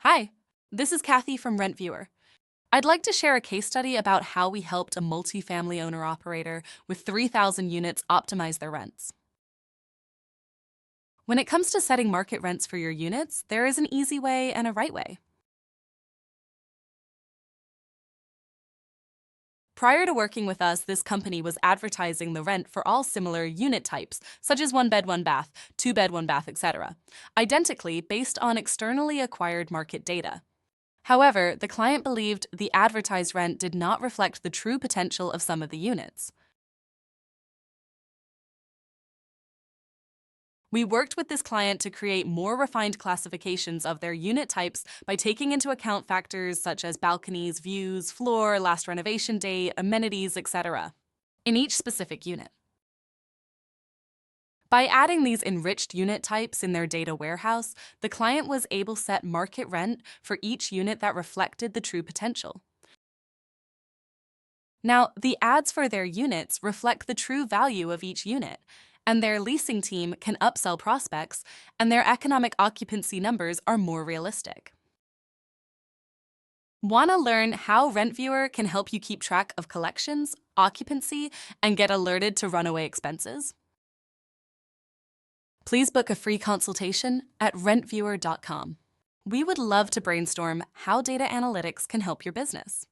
Hi, this is Kathy from RentViewer. I'd like to share a case study about how we helped a multifamily owner-operator with 3,000 units optimize their rents. When it comes to setting market rents for your units, there is an easy way and a right way. Prior to working with us, this company was advertising the rent for all similar unit types, such as one bed, one bath, two bed, one bath, etc., identically based on externally acquired market data. However, the client believed the advertised rent did not reflect the true potential of some of the units. We worked with this client to create more refined classifications of their unit types by taking into account factors such as balconies, views, floor, last renovation date, amenities, etc. in each specific unit. By adding these enriched unit types in their data warehouse, the client was able to set market rent for each unit that reflected the true potential. Now, the ads for their units reflect the true value of each unit, and their leasing team can upsell prospects, and their economic occupancy numbers are more realistic. Want to learn how RentViewer can help you keep track of collections, occupancy, and get alerted to runaway expenses? Please book a free consultation at rentviewer.com. We would love to brainstorm how data analytics can help your business.